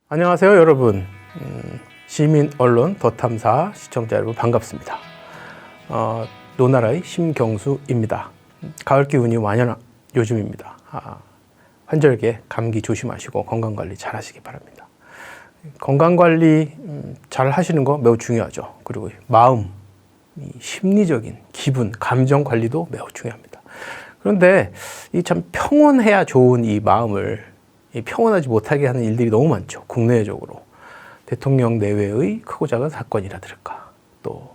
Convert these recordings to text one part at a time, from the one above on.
안녕하세요 여러분. 시민 언론 더탐사 시청자 여러분 반갑습니다. 노나라의 심경수입니다. 가을 기운이 완연한 요즘입니다. 환절기에 감기 조심하시고 건강관리 잘 하시기 바랍니다. 건강관리 잘 하시는 거 매우 중요하죠. 그리고 마음, 심리적인 기분, 감정 관리도 매우 중요합니다. 그런데 이 참 평온해야 좋은 이 마음을 평온하지 못하게 하는 일들이 너무 많죠. 국내적으로 대통령 내외의 크고 작은 사건이라든가, 또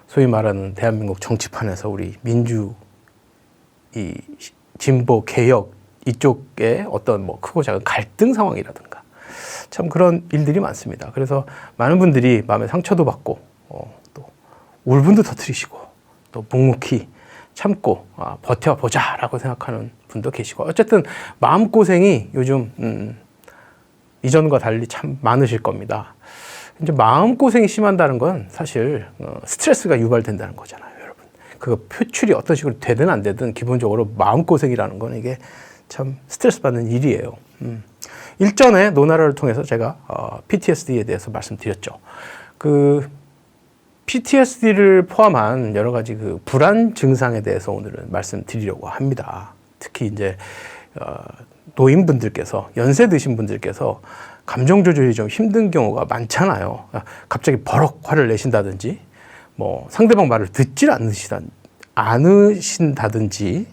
소위 말하는 대한민국 정치판에서 우리 민주, 이 진보 개혁 이쪽에 어떤 뭐 크고 작은 갈등 상황이라든가, 참 그런 일들이 많습니다. 그래서 많은 분들이 마음에 상처도 받고 또 울분도 터뜨리시고 또 묵묵히 참고 버텨보자라고 생각하는 분도 계시고, 어쨌든 마음고생이 요즘 이전과 달리 참 많으실 겁니다. 이제 마음고생이 심한다는 건 사실 스트레스가 유발된다는 거잖아요, 여러분. 그 표출이 어떤 식으로 되든 안 되든 기본적으로 마음고생이라는 건 이게 참 스트레스 받는 일이에요. 일전에 노나라를 통해서 제가 PTSD에 대해서 말씀드렸죠. 그 PTSD를 포함한 여러 가지 그 불안 증상에 대해서 오늘은 말씀드리려고 합니다. 특히 이제 노인분들께서, 연세 드신 분들께서 감정 조절이 좀 힘든 경우가 많잖아요. 갑자기 버럭 화를 내신다든지, 뭐 상대방 말을 듣질 않으신다든지,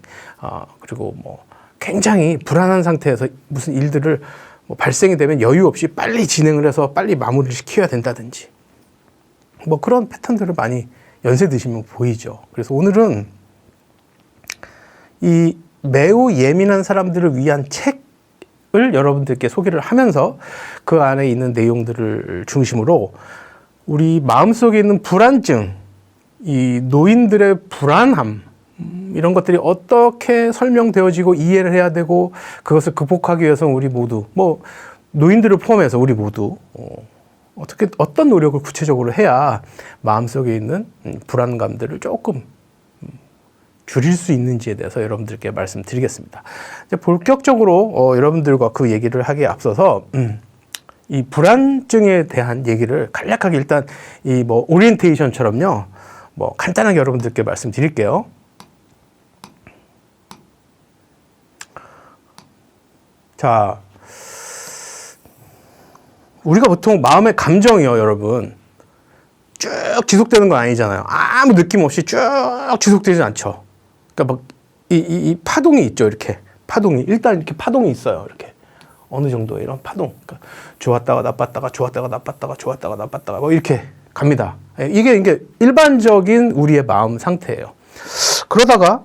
그리고 뭐 굉장히 불안한 상태에서 무슨 일들을 뭐 발생이 되면 여유 없이 빨리 진행을 해서 빨리 마무리를 시켜야 된다든지, 뭐 그런 패턴들을 많이 연세 드시면 보이죠. 그래서 오늘은 이 매우 예민한 사람들을 위한 책을 여러분들께 소개를 하면서 그 안에 있는 내용들을 중심으로 우리 마음속에 있는 불안증, 이 노인들의 불안함, 이런 것들이 어떻게 설명되어지고 이해를 해야 되고, 그것을 극복하기 위해서 우리 모두, 뭐 노인들을 포함해서 우리 모두 어떤 노력을 구체적으로 해야 마음속에 있는 불안감들을 조금 줄일 수 있는지에 대해서 여러분들께 말씀드리겠습니다. 이제 본격적으로 여러분들과 그 얘기를 하기에 앞서서 이 불안증에 대한 얘기를 간략하게 일단 이 뭐 오리엔테이션처럼요, 뭐 간단하게 여러분들께 말씀드릴게요. 자, 우리가 보통 마음의 감정이요, 여러분, 쭉 지속되는 건 아니잖아요. 아무 느낌 없이 쭉 지속되지 않죠. 그러니까 막 이 파동이 있죠, 이렇게. 파동이. 일단 이렇게 파동이 있어요, 이렇게. 어느 정도의 이런 파동. 그러니까 좋았다가 나빴다가, 좋았다가 나빴다가, 좋았다가 나빴다가, 뭐 이렇게 갑니다. 이게 일반적인 우리의 마음 상태예요. 그러다가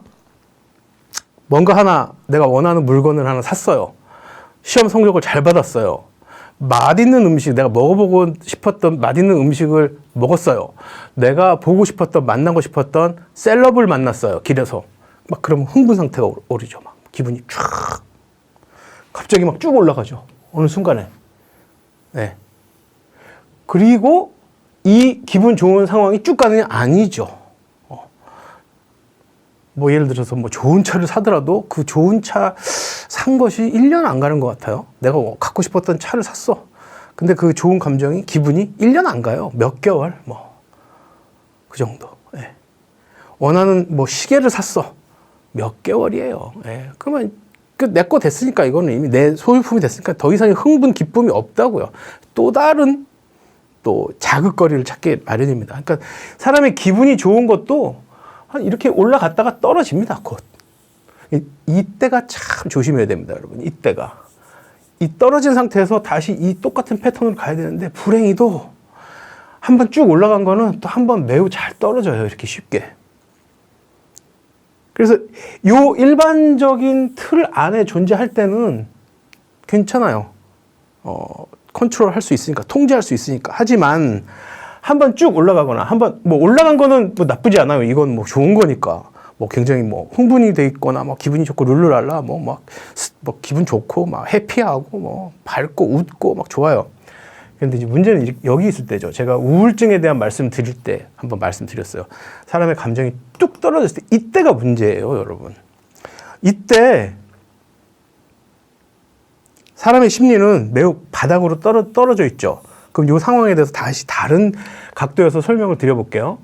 뭔가 하나, 내가 원하는 물건을 하나 샀어요. 시험 성적을 잘 받았어요. 맛있는 음식, 내가 먹어보고 싶었던 맛있는 음식을 먹었어요. 내가 보고 싶었던, 만나고 싶었던 셀럽을 만났어요, 길에서. 막 그러면 흥분 상태가 오르죠. 막 기분이 쫙 갑자기 막 쭉 올라가죠, 어느 순간에. 네. 그리고 이 기분 좋은 상황이 쭉 가느냐? 아니죠. 뭐 예를 들어서 뭐 좋은 차를 사더라도 그 좋은 차 산 것이 1년 안 가는 것 같아요. 내가 갖고 싶었던 차를 샀어. 근데 그 좋은 감정이, 기분이 1년 안 가요. 몇 개월, 뭐 그 정도. 예. 원하는 뭐 시계를 샀어. 몇 개월이에요. 예. 그러면 내 거 됐으니까, 이거는 이미 내 소유품이 됐으니까 더 이상의 흥분, 기쁨이 없다고요. 또 다른 또 자극거리를 찾기 마련입니다. 그러니까 사람의 기분이 좋은 것도 한 이렇게 올라갔다가 떨어집니다, 곧. 이때가 참 조심해야 됩니다, 여러분. 이때가. 이 떨어진 상태에서 다시 이 똑같은 패턴으로 가야 되는데, 불행히도 한번 쭉 올라간 거는 또 한번 매우 잘 떨어져요, 이렇게 쉽게. 그래서 요 일반적인 틀 안에 존재할 때는 괜찮아요. 컨트롤 할 수 있으니까, 통제할 수 있으니까. 하지만 한번 쭉 올라가거나, 한번 뭐 올라간 거는 뭐 나쁘지 않아요. 이건 뭐 좋은 거니까. 뭐 굉장히 뭐 흥분이 돼 있거나, 뭐 기분이 좋고 룰루랄라, 뭐 기분 좋고 막 해피하고 뭐 밝고 웃고 막 좋아요. 그런데 이제 문제는 여기 있을 때죠. 제가 우울증에 대한 말씀 드릴 때 한번 말씀드렸어요. 사람의 감정이 뚝 떨어졌을 때, 이때가 문제예요, 여러분. 이때 사람의 심리는 매우 바닥으로 떨어져 있죠. 그럼 이 상황에 대해서 다시 다른 각도에서 설명을 드려볼게요.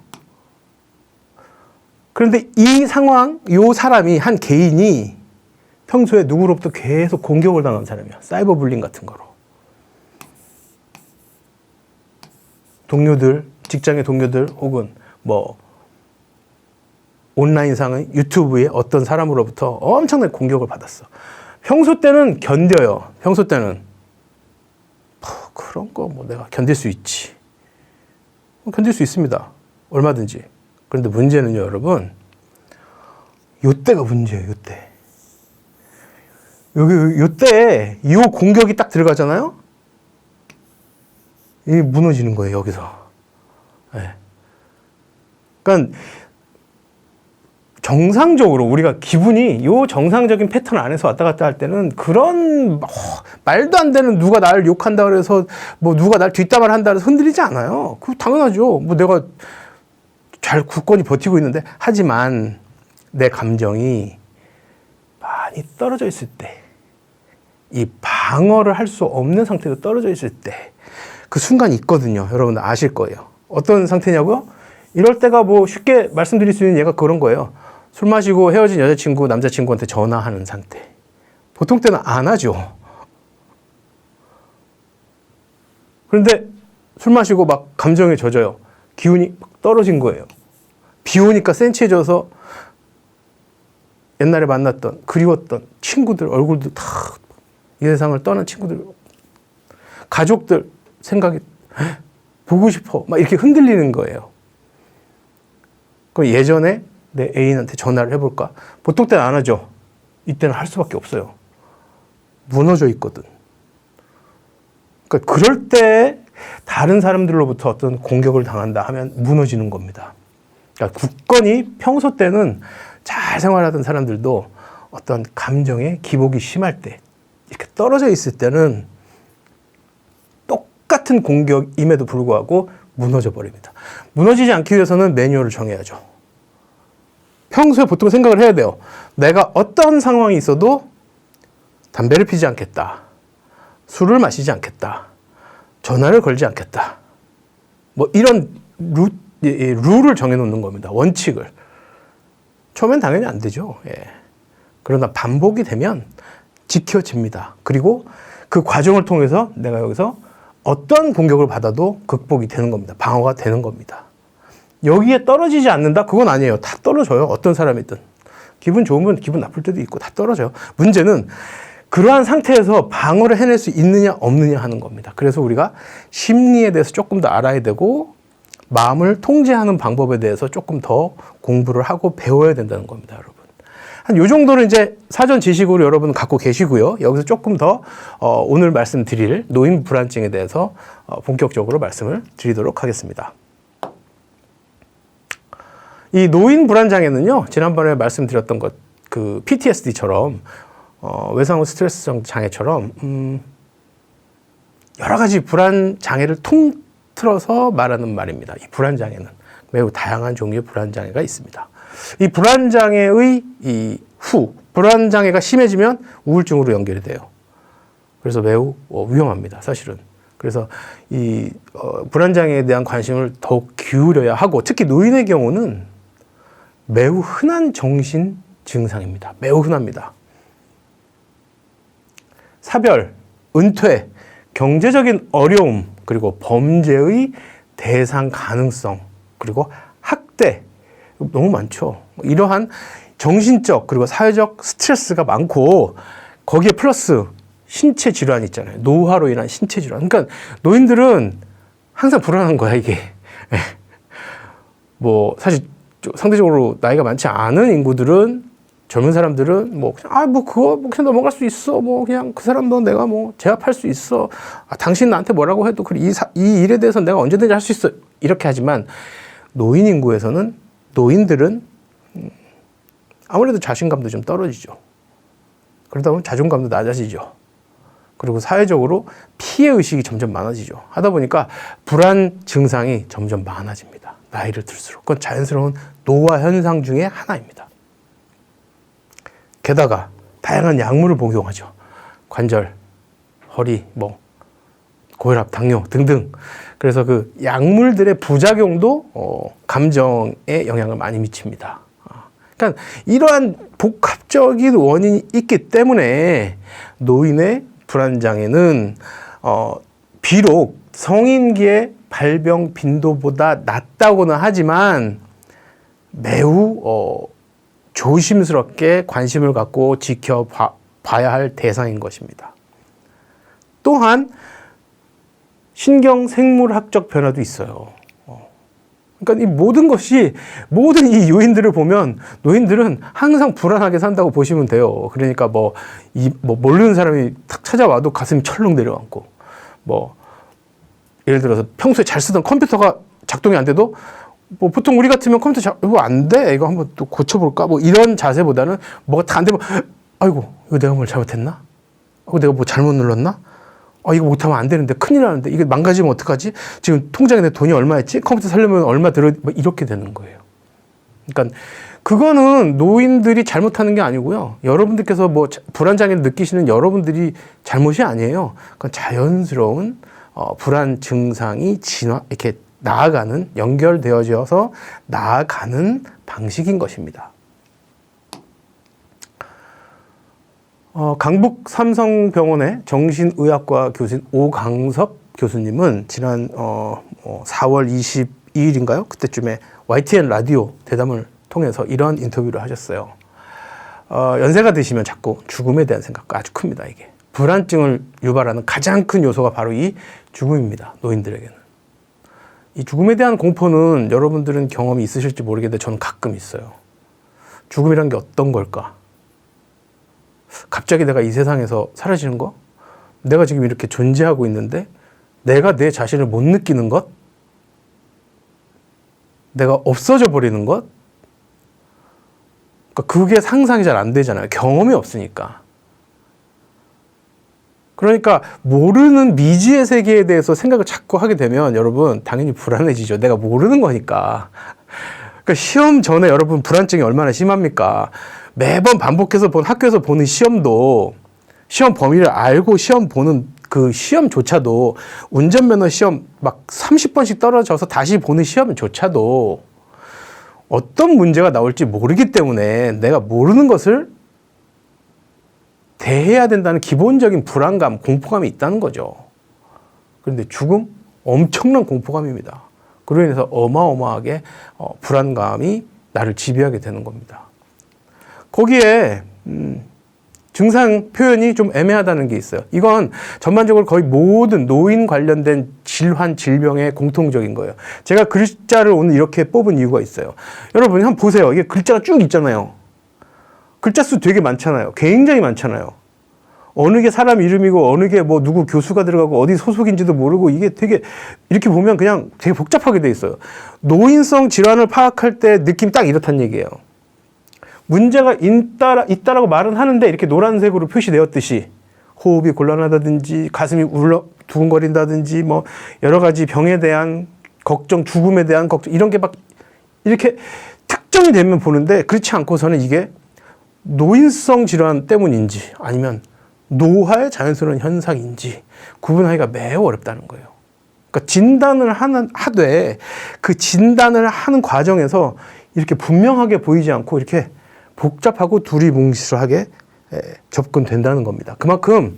그런데 이 상황, 이 사람이 한 개인이 평소에 누구로부터 계속 공격을 당한 사람이야. 사이버 불링 같은 거로. 동료들, 직장의 동료들 혹은 뭐 온라인상의 유튜브에 어떤 사람으로부터 엄청나게 공격을 받았어. 평소 때는 견뎌요. 평소 때는 그런 거 뭐 내가 견딜 수 있지. 견딜 수 있습니다. 얼마든지. 그런데 문제는요, 여러분. 요때가 문제예요, 요때. 요때 이 공격이 딱 들어가잖아요? 이 무너지는 거예요, 여기서. 네. 그러니까 정상적으로 우리가 기분이 요 정상적인 패턴 안에서 왔다 갔다 할 때는 그런 말도 안 되는 누가 나를 욕한다 그래서 뭐 누가 날 뒷담화를 한다 그래서 흔들리지 않아요. 그거 당연하죠. 뭐 내가 잘 굳건히 버티고 있는데 하지만 내 감정이 많이 떨어져 있을 때 이 방어를 할 수 없는 상태로 떨어져 있을 때 그 순간이 있거든요. 여러분들 아실 거예요. 어떤 상태냐고요? 이럴 때가 뭐 쉽게 말씀드릴 수 있는 예가 그런 거예요. 술 마시고 헤어진 여자친구, 남자친구한테 전화하는 상태. 보통 때는 안 하죠. 그런데 술 마시고 막 감정에 젖어요. 기운이 떨어진 거예요. 비 오니까 센치해져서 옛날에 만났던, 그리웠던 친구들 얼굴도 다 이 세상을 떠난 친구들, 가족들 생각이 보고 싶어. 막 이렇게 흔들리는 거예요. 그럼 예전에 내 애인한테 전화를 해볼까? 보통 때는 안 하죠. 이때는 할 수밖에 없어요. 무너져 있거든. 그러니까 그럴 때 다른 사람들로부터 어떤 공격을 당한다 하면 무너지는 겁니다. 그러니까 굳건히 평소 때는 잘 생활하던 사람들도 어떤 감정의 기복이 심할 때, 이렇게 떨어져 있을 때는 똑같은 공격임에도 불구하고 무너져 버립니다. 무너지지 않기 위해서는 매뉴얼을 정해야죠. 평소에 보통 생각을 해야 돼요. 내가 어떤 상황이 있어도 담배를 피지 않겠다. 술을 마시지 않겠다. 전화를 걸지 않겠다. 뭐 이런 룰을 정해놓는 겁니다. 원칙을. 처음엔 당연히 안 되죠. 예. 그러나 반복이 되면 지켜집니다. 그리고 그 과정을 통해서 내가 여기서 어떤 공격을 받아도 극복이 되는 겁니다. 방어가 되는 겁니다. 여기에 떨어지지 않는다? 그건 아니에요. 다 떨어져요. 어떤 사람이든. 기분 좋으면 기분 나쁠 때도 있고 다 떨어져요. 문제는 그러한 상태에서 방어를 해낼 수 있느냐 없느냐 하는 겁니다. 그래서 우리가 심리에 대해서 조금 더 알아야 되고 마음을 통제하는 방법에 대해서 조금 더 공부를 하고 배워야 된다는 겁니다, 여러분. 한 요 정도는 이제 사전 지식으로 여러분 갖고 계시고요. 여기서 조금 더 오늘 말씀드릴 노인 불안증에 대해서 본격적으로 말씀을 드리도록 하겠습니다. 이 노인 불안장애는요, 지난번에 말씀드렸던 것, 그 PTSD처럼 외상후 스트레스성 장애처럼 여러 가지 불안 장애를 통틀어서 말하는 말입니다. 이 불안 장애는 매우 다양한 종류의 불안 장애가 있습니다. 이 불안 장애의 불안 장애가 심해지면 우울증으로 연결이 돼요. 그래서 매우 위험합니다, 사실은. 그래서 이 불안 장애에 대한 관심을 더욱 기울여야 하고, 특히 노인의 경우는 매우 흔한 정신 증상입니다. 매우 흔합니다. 사별, 은퇴, 경제적인 어려움, 그리고 범죄의 대상 가능성, 그리고 학대, 너무 많죠. 이러한 정신적 그리고 사회적 스트레스가 많고 거기에 플러스 신체 질환이 있잖아요. 노화로 인한 신체 질환. 그러니까 노인들은 항상 불안한 거야, 이게. 뭐 사실 상대적으로 나이가 많지 않은 인구들은, 젊은 사람들은 뭐 그냥 그거 뭐 그냥 넘어갈 수 있어. 뭐 그냥 그 사람도 내가 뭐 제압할 수 있어. 당신 나한테 뭐라고 해도 이 일에 대해서 내가 언제든지 할 수 있어. 이렇게 하지만 노인 인구에서는, 노인들은 아무래도 자신감도 좀 떨어지죠. 그러다 보면 자존감도 낮아지죠. 그리고 사회적으로 피해 의식이 점점 많아지죠. 하다 보니까 불안 증상이 점점 많아집니다. 나이를 들수록. 그건 자연스러운 노화 현상 중에 하나입니다. 게다가 다양한 약물을 복용하죠. 관절 허리, 뭐 고혈압, 당뇨 등등. 그래서 그 약물들의 부작용도 감정에 영향을 많이 미칩니다. 그러니까 이러한 복합적인 원인이 있기 때문에 노인의 불안장애는 비록 성인기의 발병 빈도보다 낮다고는 하지만 매우 조심스럽게 관심을 갖고 지켜봐야 할 대상인 것입니다. 또한 신경생물학적 변화도 있어요. 그러니까 이 모든 이 요인들을 보면 노인들은 항상 불안하게 산다고 보시면 돼요. 그러니까 모르는 사람이 탁 찾아와도 가슴이 철렁 내려앉고, 예를 들어서 평소에 잘 쓰던 컴퓨터가 작동이 안 돼도 보통 우리 같으면 컴퓨터 이거 안 돼? 이거 한번 또 고쳐볼까? 이런 자세보다는 뭐가 다 안 되면 아이고, 이거 내가 뭘 잘못했나? 내가 뭐 잘못 눌렀나? 이거 못하면 안 되는데, 큰일 나는데, 이게 망가지면 어떡하지? 지금 통장에 내 돈이 얼마 있지? 컴퓨터 사려면 얼마 들어? 이렇게 되는 거예요. 그러니까, 그거는 노인들이 잘못하는 게 아니고요. 여러분들께서 불안장애를 느끼시는 여러분들이 잘못이 아니에요. 그건 자연스러운, 불안 증상이 이렇게 연결되어져서 나아가는 방식인 것입니다. 강북 삼성병원의 정신의학과 교수인 오강섭 교수님은 지난 4월 22일인가요? 그때쯤에 YTN 라디오 대담을 통해서 이런 인터뷰를 하셨어요. 연세가 드시면 자꾸 죽음에 대한 생각가 아주 큽니다. 이게 불안증을 유발하는 가장 큰 요소가 바로 이 죽음입니다. 노인들에게는. 이 죽음에 대한 공포는 여러분들은 경험이 있으실지 모르겠는데 저는 가끔 있어요. 죽음이란 게 어떤 걸까? 갑자기 내가 이 세상에서 사라지는 거? 내가 지금 이렇게 존재하고 있는데 내가 내 자신을 못 느끼는 것? 내가 없어져 버리는 것? 그러니까 그게 상상이 잘 안 되잖아요. 경험이 없으니까. 그러니까 모르는 미지의 세계에 대해서 생각을 자꾸 하게 되면 여러분 당연히 불안해지죠. 내가 모르는 거니까. 그러니까 시험 전에 여러분 불안증이 얼마나 심합니까? 매번 반복해서 학교에서 보는 시험도 시험 범위를 알고 시험 보는 그 시험조차도 운전면허 시험 막 30번씩 떨어져서 다시 보는 시험조차도 어떤 문제가 나올지 모르기 때문에 내가 모르는 것을 대해야 된다는 기본적인 불안감, 공포감이 있다는 거죠. 그런데 죽음? 엄청난 공포감입니다. 그로 인해서 어마어마하게 불안감이 나를 지배하게 되는 겁니다. 거기에 증상 표현이 좀 애매하다는 게 있어요. 이건 전반적으로 거의 모든 노인 관련된 질병의 공통적인 거예요. 제가 글자를 오늘 이렇게 뽑은 이유가 있어요. 여러분 한번 보세요. 이게 글자가 쭉 있잖아요. 글자 수 되게 많잖아요. 굉장히 많잖아요. 어느 게 사람 이름이고 어느 게 누구 교수가 들어가고 어디 소속인지도 모르고 이게 되게 이렇게 보면 그냥 되게 복잡하게 돼 있어요. 노인성 질환을 파악할 때 느낌 딱 이렇다는 얘기예요. 문제가 있다라고 말은 하는데 이렇게 노란색으로 표시되었듯이 호흡이 곤란하다든지 가슴이 두근거린다든지 여러 가지 병에 대한 걱정, 죽음에 대한 걱정 이런 게 막 이렇게 특정이 되면 보는데 그렇지 않고서는 이게 노인성 질환 때문인지 아니면 노화의 자연스러운 현상인지 구분하기가 매우 어렵다는 거예요. 그러니까 진단을 하되 그 진단을 하는 과정에서 이렇게 분명하게 보이지 않고 이렇게 복잡하고 두리뭉실하게 접근된다는 겁니다. 그만큼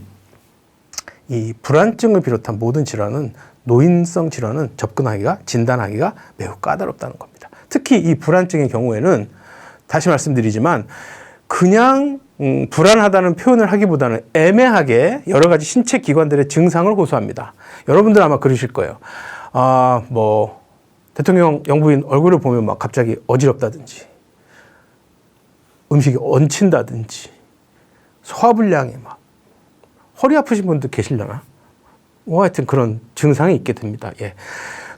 이 불안증을 비롯한 모든 질환은 노인성 질환은 진단하기가 매우 까다롭다는 겁니다. 특히 이 불안증의 경우에는 다시 말씀드리지만 그냥 불안하다는 표현을 하기보다는 애매하게 여러 가지 신체 기관들의 증상을 호소합니다. 여러분들 아마 그러실 거예요. 대통령 영부인 얼굴을 보면 막 갑자기 어지럽다든지 음식이 얹힌다든지 소화불량이 막 허리 아프신 분들 계시려나? 하여튼 그런 증상이 있게 됩니다. 예.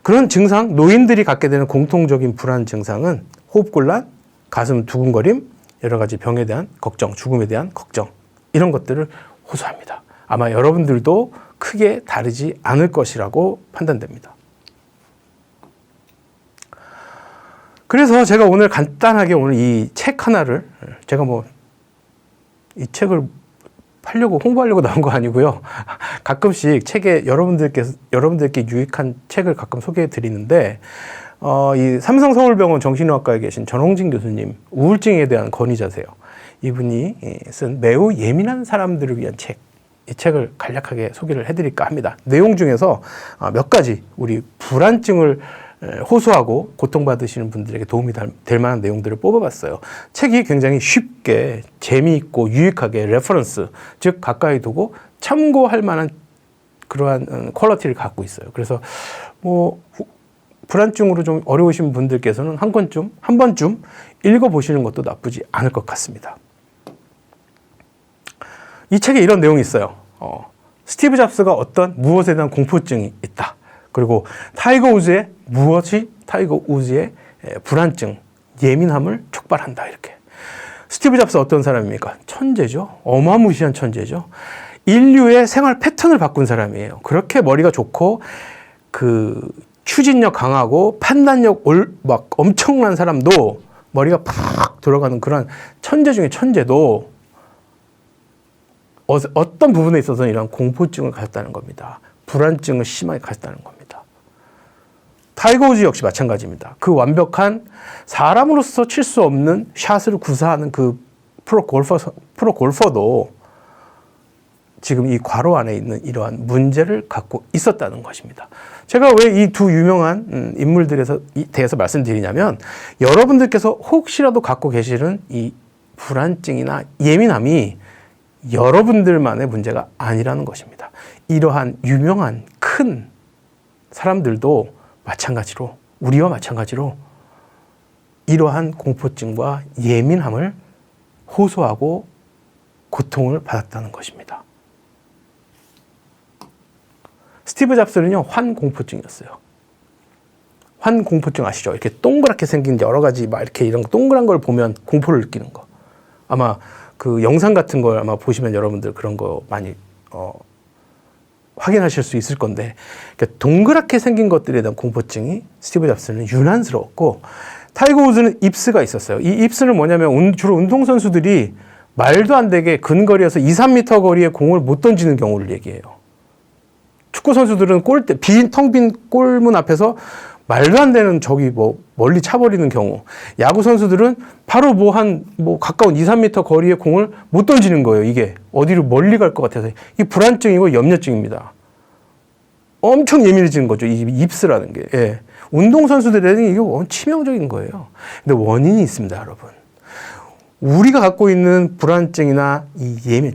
그런 증상, 노인들이 갖게 되는 공통적인 불안 증상은 호흡곤란, 가슴 두근거림, 여러 가지 병에 대한 걱정, 죽음에 대한 걱정 이런 것들을 호소합니다. 아마 여러분들도 크게 다르지 않을 것이라고 판단됩니다. 그래서 제가 오늘 간단하게 이 책 하나를 제가 이 책을 팔려고 홍보하려고 나온 거 아니고요. 가끔씩 책에 여러분들께 유익한 책을 가끔 소개해 드리는데 이 삼성서울병원 정신의학과에 계신 전홍진 교수님 우울증에 대한 권위자세요. 이분이 쓴 매우 예민한 사람들을 위한 책, 이 책을 간략하게 소개를 해드릴까 합니다. 내용 중에서 몇 가지 우리 불안증을 호소하고 고통받으시는 분들에게 도움이 될 만한 내용들을 뽑아봤어요. 책이 굉장히 쉽게 재미있고 유익하게 레퍼런스, 즉 가까이 두고 참고할 만한 그러한 퀄리티를 갖고 있어요. 그래서 뭐 불안증으로 좀 어려우신 분들께서는 한 번쯤 읽어보시는 것도 나쁘지 않을 것 같습니다. 이 책에 이런 내용이 있어요. 스티브 잡스가 어떤 무엇에 대한 공포증이 있다. 그리고 타이거 우즈의 불안증, 예민함을 촉발한다. 이렇게. 스티브 잡스 어떤 사람입니까? 천재죠. 어마무시한 천재죠. 인류의 생활 패턴을 바꾼 사람이에요. 그렇게 머리가 좋고 추진력 강하고 판단력 막 엄청난 사람도 머리가 팍 돌아가는 그런 천재 중에 천재도 어떤 부분에 있어서는 이런 공포증을 가졌다는 겁니다. 불안증을 심하게 가졌다는 겁니다. 타이거 우즈 역시 마찬가지입니다. 그 완벽한 사람으로서 칠 수 없는 샷을 구사하는 그 프로 골퍼도 지금 이 괄호 안에 있는 이러한 문제를 갖고 있었다는 것입니다. 제가 왜 이 두 유명한 인물들에 대해서 말씀드리냐면 여러분들께서 혹시라도 갖고 계시는 이 불안증이나 예민함이 여러분들만의 문제가 아니라는 것입니다. 이러한 유명한 큰 사람들도 마찬가지로, 우리와 마찬가지로 이러한 공포증과 예민함을 호소하고 고통을 받았다는 것입니다. 스티브 잡스는요, 환공포증이었어요. 환공포증 아시죠? 이렇게 동그랗게 생긴 여러 가지 막 이렇게 이런 동그란 걸 보면 공포를 느끼는 거. 아마 그 영상 같은 걸 아마 보시면 여러분들 그런 거 많이 확인하실 수 있을 건데, 그러니까 동그랗게 생긴 것들에 대한 공포증이 스티브 잡스는 유난스러웠고, 타이거 우즈는 입스가 있었어요. 이 입스는 뭐냐면 주로 운동선수들이 말도 안 되게 근거리에서 2, 3m 거리에 공을 못 던지는 경우를 얘기해요. 축구 선수들은 텅 빈 골문 앞에서 말도 안 되는 멀리 차버리는 경우, 야구 선수들은 바로 가까운 2, 3m 거리의 공을 못 던지는 거예요. 이게 어디로 멀리 갈 것 같아서. 이게 불안증이고 염려증입니다. 엄청 예민해지는 거죠. 이 입스라는 게. 예. 운동선수들에게는 이게 치명적인 거예요. 근데 원인이 있습니다, 여러분. 우리가 갖고 있는 불안증이나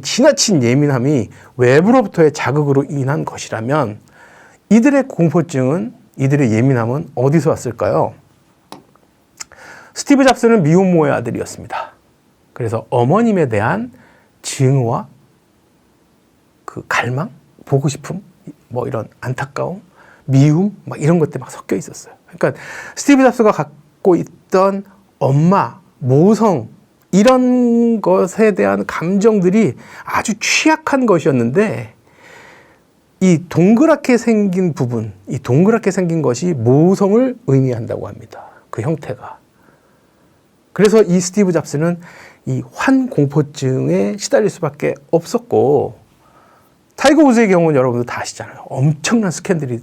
지나친 예민함이 외부로부터의 자극으로 인한 것이라면 이들의 공포증은, 이들의 예민함은 어디서 왔을까요? 스티브 잡스는 미혼모의 아들이었습니다. 그래서 어머님에 대한 증오와 그 갈망, 보고 싶음, 이런 안타까움, 미움, 이런 것들이 막 섞여 있었어요. 그러니까 스티브 잡스가 갖고 있던 엄마, 모성, 이런 것에 대한 감정들이 아주 취약한 것이었는데, 이 동그랗게 생긴 부분, 이 동그랗게 생긴 것이 모성을 의미한다고 합니다. 그 형태가. 그래서 이 스티브 잡스는 이 환공포증에 시달릴 수밖에 없었고, 타이거 우즈의 경우는 여러분들 다 아시잖아요. 엄청난 스캔들이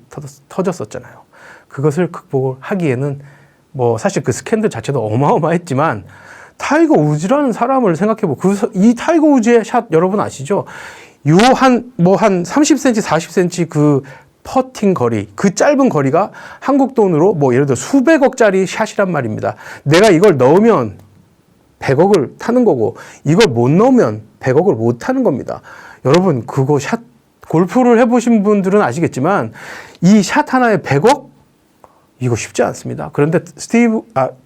터졌었잖아요. 그것을 극복하기에는 사실 그 스캔들 자체도 어마어마했지만, 타이거 우즈라는 사람을 생각해보고, 이 타이거 우즈의 샷 여러분 아시죠? 한 30cm, 40cm 그 퍼팅 거리, 그 짧은 거리가 한국 돈으로 예를 들어 수백억짜리 샷이란 말입니다. 내가 이걸 넣으면 100억을 타는 거고, 이걸 못 넣으면 100억을 못 타는 겁니다. 여러분, 그거 골프를 해보신 분들은 아시겠지만, 이 샷 하나에 100억? 이거 쉽지 않습니다. 그런데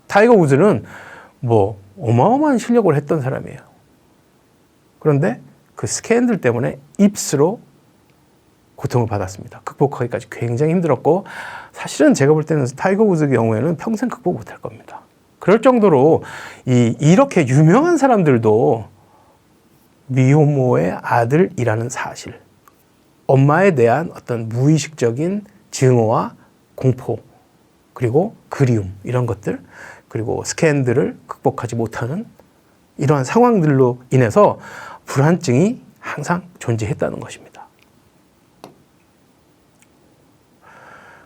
타이거 우즈는 어마어마한 실력을 했던 사람이에요. 그런데 그 스캔들 때문에 입스로 고통을 받았습니다. 극복하기까지 굉장히 힘들었고, 사실은 제가 볼 때는 타이거 우즈의 경우에는 평생 극복 못할 겁니다. 그럴 정도로 이렇게 유명한 사람들도 미혼모의 아들이라는 사실, 엄마에 대한 어떤 무의식적인 증오와 공포, 그리고 그리움, 이런 것들, 그리고 스캔들을 극복하지 못하는 이러한 상황들로 인해서 불안증이 항상 존재했다는 것입니다.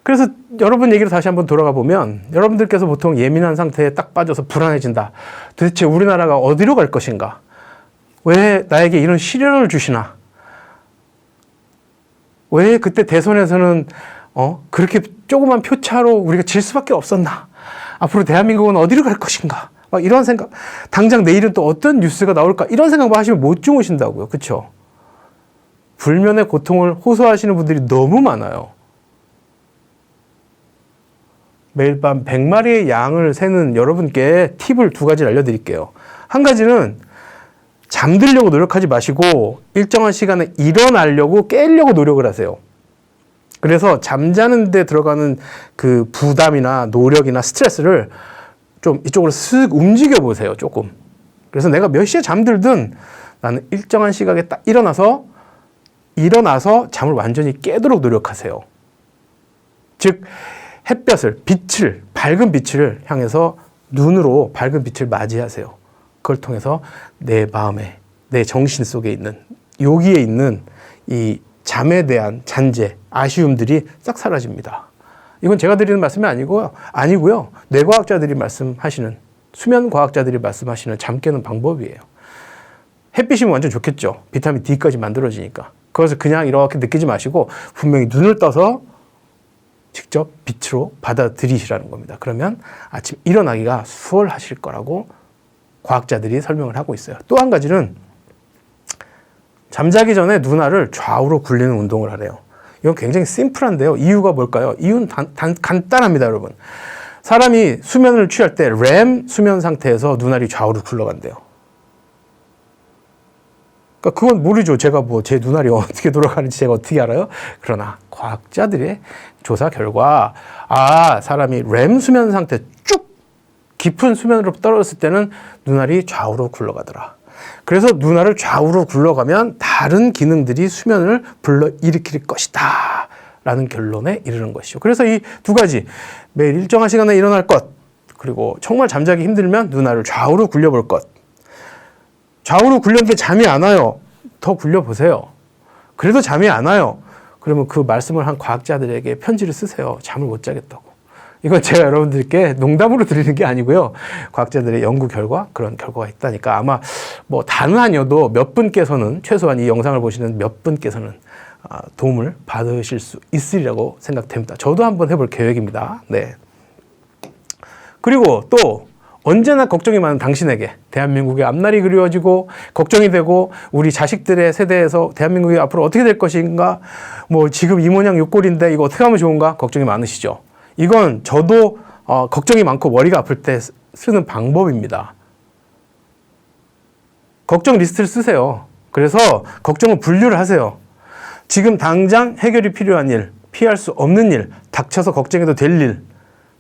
그래서 여러분 얘기로 다시 한번 돌아가 보면 여러분들께서 보통 예민한 상태에 딱 빠져서 불안해진다. 도대체 우리나라가 어디로 갈 것인가? 왜 나에게 이런 시련을 주시나? 왜 그때 대선에서는 그렇게 조그만 표차로 우리가 질 수밖에 없었나? 앞으로 대한민국은 어디로 갈 것인가? 막 이런 생각, 당장 내일은 또 어떤 뉴스가 나올까? 이런 생각만 하시면 못 주무신다고요. 그렇죠? 불면의 고통을 호소하시는 분들이 너무 많아요. 매일 밤 100마리의 양을 세는 여러분께 팁을 2가지를 알려드릴게요. 한 가지는 잠들려고 노력하지 마시고 일정한 시간에 일어나려고 깨려고 노력을 하세요. 그래서 잠자는 데 들어가는 그 부담이나 노력이나 스트레스를 좀 이쪽으로 쓱 움직여 보세요. 조금. 그래서 내가 몇 시에 잠들든 나는 일정한 시각에 딱 일어나서 잠을 완전히 깨도록 노력하세요. 즉 햇볕을, 빛을, 밝은 빛을 향해서 눈으로 밝은 빛을 맞이하세요. 그걸 통해서 내 마음에, 내 정신 속에 있는, 여기에 있는 이 잠에 대한 잔재, 아쉬움들이 싹 사라집니다. 이건 제가 드리는 말씀이 아니고요. 뇌과학자들이 말씀하시는, 수면과학자들이 말씀하시는 잠 깨는 방법이에요. 햇빛이면 완전 좋겠죠. 비타민 D까지 만들어지니까. 그것을 그냥 이렇게 느끼지 마시고 분명히 눈을 떠서 직접 빛으로 받아들이시라는 겁니다. 그러면 아침 일어나기가 수월하실 거라고 과학자들이 설명을 하고 있어요. 또 한 가지는 잠자기 전에 눈알을 좌우로 굴리는 운동을 하래요. 이건 굉장히 심플한데요. 이유가 뭘까요? 이유는 간단합니다, 여러분. 사람이 수면을 취할 때 렘 수면 상태에서 눈알이 좌우로 굴러간대요. 그러니까 그건 모르죠. 제가 제 눈알이 어떻게 돌아가는지 제가 어떻게 알아요? 그러나 과학자들의 조사 결과 사람이 렘 수면 상태 쭉 깊은 수면으로 떨어졌을 때는 눈알이 좌우로 굴러가더라. 그래서 눈알을 좌우로 굴러가면 다른 기능들이 수면을 불러일으킬 것이다 라는 결론에 이르는 것이죠. 그래서 이 2가지, 매일 일정한 시간에 일어날 것, 그리고 정말 잠자기 힘들면 눈알을 좌우로 굴려볼 것. 좌우로 굴렸는데 잠이 안 와요. 더 굴려보세요. 그래도 잠이 안 와요. 그러면 그 말씀을 한 과학자들에게 편지를 쓰세요. 잠을 못 자겠다고. 이건 제가 여러분들께 농담으로 드리는 게 아니고요. 과학자들의 연구 결과, 그런 결과가 있다니까 아마 다는 아니어도 몇 분께서는, 최소한 이 영상을 보시는 몇 분께서는 도움을 받으실 수 있으리라고 생각됩니다. 저도 한번 해볼 계획입니다. 네. 그리고 또 언제나 걱정이 많은 당신에게 대한민국의 앞날이 그리워지고 걱정이 되고 우리 자식들의 세대에서 대한민국이 앞으로 어떻게 될 것인가, 지금 이 모양 요 꼴인데 이거 어떻게 하면 좋은가 걱정이 많으시죠. 이건 저도 걱정이 많고 머리가 아플 때 쓰는 방법입니다. 걱정 리스트를 쓰세요. 그래서 걱정을 분류를 하세요. 지금 당장 해결이 필요한 일, 피할 수 없는 일, 닥쳐서 걱정해도 될 일.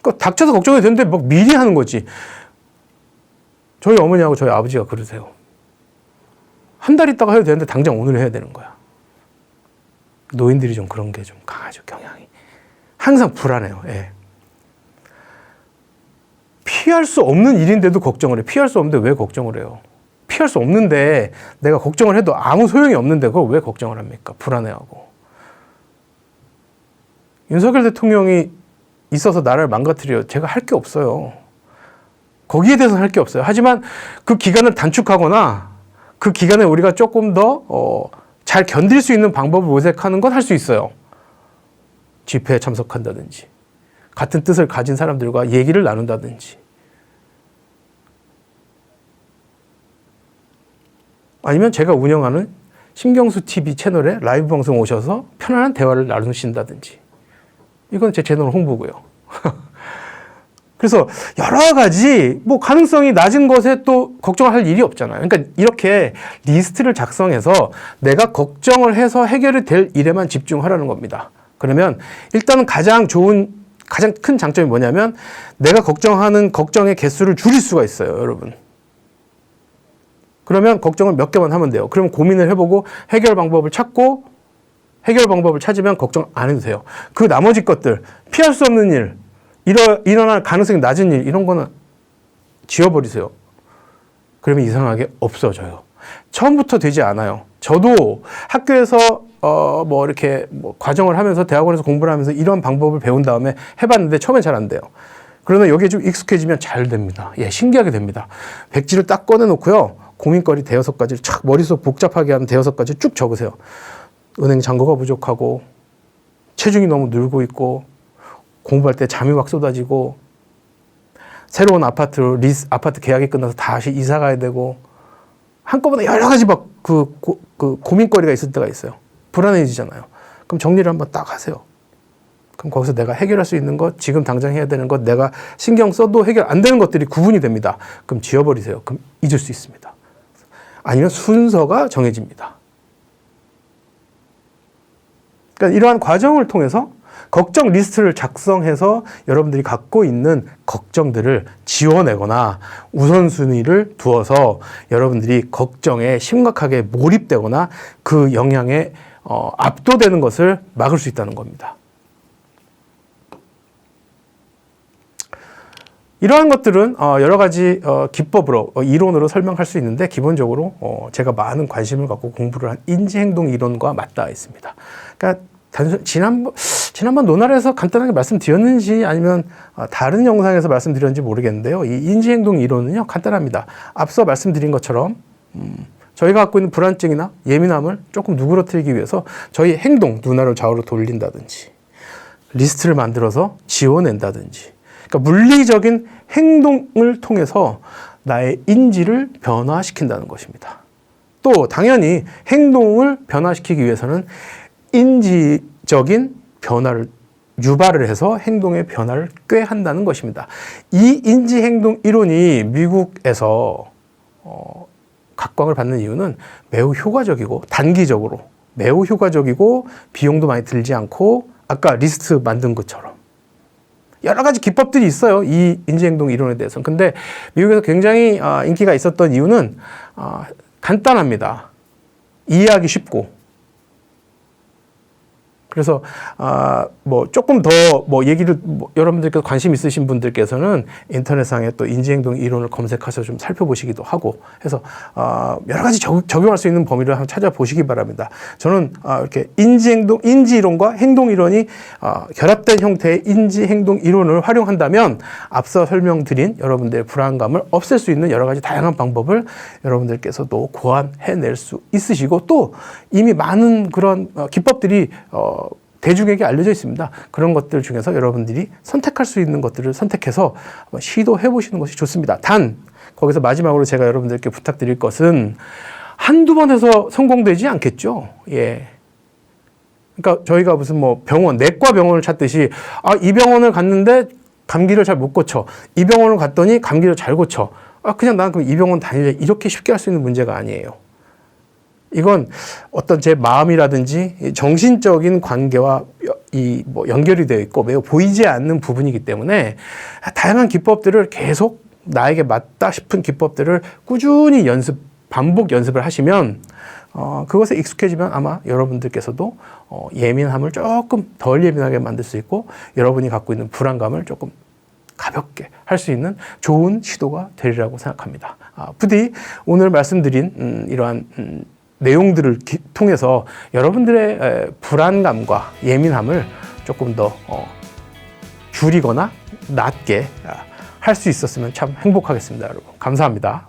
그러니까 닥쳐서 걱정해도 되는데 막 미리 하는 거지. 저희 어머니하고 저희 아버지가 그러세요. 한 달 있다가 해도 되는데 당장 오늘 해야 되는 거야. 노인들이 좀 그런 게 좀 강하죠, 경향이. 항상 불안해요. 예. 피할 수 없는 일인데도 걱정을 해. 피할 수 없는데 왜 걱정을 해요? 피할 수 없는데 내가 걱정을 해도 아무 소용이 없는데 그걸 왜 걱정을 합니까? 불안해하고. 윤석열 대통령이 있어서 나라를 망가뜨려. 제가 할 게 없어요. 거기에 대해서는 할 게 없어요. 하지만 그 기간을 단축하거나 그 기간에 우리가 조금 더 잘 견딜 수 있는 방법을 모색하는 건 할 수 있어요. 집회에 참석한다든지 같은 뜻을 가진 사람들과 얘기를 나눈다든지 아니면 제가 운영하는 신경수 TV 채널에 라이브 방송 오셔서 편안한 대화를 나누신다든지 이건 제 채널 홍보고요. 그래서 여러 가지 가능성이 낮은 것에 또 걱정할 일이 없잖아요. 그러니까 이렇게 리스트를 작성해서 내가 걱정을 해서 해결이 될 일에만 집중하라는 겁니다. 그러면 일단은 가장 큰 장점이 뭐냐면 내가 걱정하는 걱정의 개수를 줄일 수가 있어요, 여러분. 그러면 걱정을 몇 개만 하면 돼요. 그러면 고민을 해보고 해결 방법을 찾고 해결 방법을 찾으면 걱정 안 해도 돼요. 그 나머지 것들, 피할 수 없는 일, 일어날 가능성이 낮은 일, 이런 거는 지워버리세요. 그러면 이상하게 없어져요. 처음부터 되지 않아요. 저도 학교에서 뭐 이렇게 뭐 과정을 하면서 대학원에서 공부를 하면서 이런 방법을 배운 다음에 해봤는데 처음엔 잘 안 돼요. 그러나 여기에 좀 익숙해지면 잘 됩니다. 예, 신기하게 됩니다. 백지를 딱 꺼내놓고요. 고민거리 대여섯 가지를 착 머릿속 복잡하게 하는 대여섯 가지 쭉 적으세요. 은행 잔고가 부족하고 체중이 너무 늘고 있고 공부할 때 잠이 막 쏟아지고 새로운 아파트 계약이 끝나서 다시 이사 가야 되고 한꺼번에 여러 가지 막 그 고민거리가 있을 때가 있어요. 불안해지잖아요. 그럼 정리를 한번 딱 하세요. 그럼 거기서 내가 해결할 수 있는 것, 지금 당장 해야 되는 것, 내가 신경 써도 해결 안 되는 것들이 구분이 됩니다. 그럼 지워버리세요. 그럼 잊을 수 있습니다. 아니면 순서가 정해집니다. 그러니까 이러한 과정을 통해서 걱정 리스트를 작성해서 여러분들이 갖고 있는 걱정들을 지워내거나 우선순위를 두어서 여러분들이 걱정에 심각하게 몰입되거나 그 영향에 압도되는 것을 막을 수 있다는 겁니다. 이러한 것들은 여러 가지 기법으로 이론으로 설명할 수 있는데 기본적으로 제가 많은 관심을 갖고 공부를 한 인지행동 이론과 맞닿아 있습니다. 그러니까 지난번 논알에서 간단하게 말씀드렸는지 아니면 다른 영상에서 말씀드렸는지 모르겠는데요. 이 인지행동 이론은요 간단합니다. 앞서 말씀드린 것처럼 저희가 갖고 있는 불안증이나 예민함을 조금 누그러뜨리기 위해서 저희 행동, 눈알을 좌우로 돌린다든지 리스트를 만들어서 지워낸다든지 그러니까 물리적인 행동을 통해서 나의 인지를 변화시킨다는 것입니다. 또 당연히 행동을 변화시키기 위해서는 인지적인 변화를 유발을 해서 행동의 변화를 꾀한다는 것입니다. 이 인지행동 이론이 미국에서 각광을 받는 이유는 매우 효과적이고 단기적으로 매우 효과적이고 비용도 많이 들지 않고 아까 리스트 만든 것처럼 여러 가지 기법들이 있어요. 이 인지행동 이론에 대해서는. 근데 미국에서 굉장히 인기가 있었던 이유는 간단합니다. 이해하기 쉽고 그래서 뭐 조금 더 뭐 얘기를 여러분들께서 관심 있으신 분들께서는 인터넷상에 또 인지행동 이론을 검색하셔서 좀 살펴보시기도 하고 해서 여러 가지 적용할 수 있는 범위를 한번 찾아보시기 바랍니다. 저는 이렇게 인지 이론과 행동 이론이 결합된 형태의 인지행동 이론을 활용한다면 앞서 설명드린 여러분들의 불안감을 없앨 수 있는 여러 가지 다양한 방법을 여러분들께서도 고안해낼 수 있으시고 또 이미 많은 그런 기법들이 대중에게 알려져 있습니다. 그런 것들 중에서 여러분들이 선택할 수 있는 것들을 선택해서 한번 시도해 보시는 것이 좋습니다. 단 거기서 마지막으로 제가 여러분들께 부탁드릴 것은 한두 번 해서 성공되지 않겠죠. 예. 그러니까 저희가 무슨 뭐 병원, 내과 병원을 찾듯이 이 병원을 갔는데 감기를 잘 못 고쳐. 이 병원을 갔더니 감기를 잘 고쳐. 그냥 난 그럼 이 병원 다닐래. 이렇게 쉽게 할 수 있는 문제가 아니에요. 이건 어떤 제 마음이라든지 정신적인 관계와 뭐 연결이 되어 있고 매우 보이지 않는 부분이기 때문에 다양한 기법들을 계속 나에게 맞다 싶은 기법들을 꾸준히 반복 연습을 하시면 그것에 익숙해지면 아마 여러분들께서도 예민함을 조금 덜 예민하게 만들 수 있고 여러분이 갖고 있는 불안감을 조금 가볍게 할 수 있는 좋은 시도가 되리라고 생각합니다. 부디 오늘 말씀드린 이러한 내용들을 통해서 여러분들의 불안감과 예민함을 조금 더 줄이거나 낮게 할 수 있었으면 참 행복하겠습니다, 여러분. 감사합니다.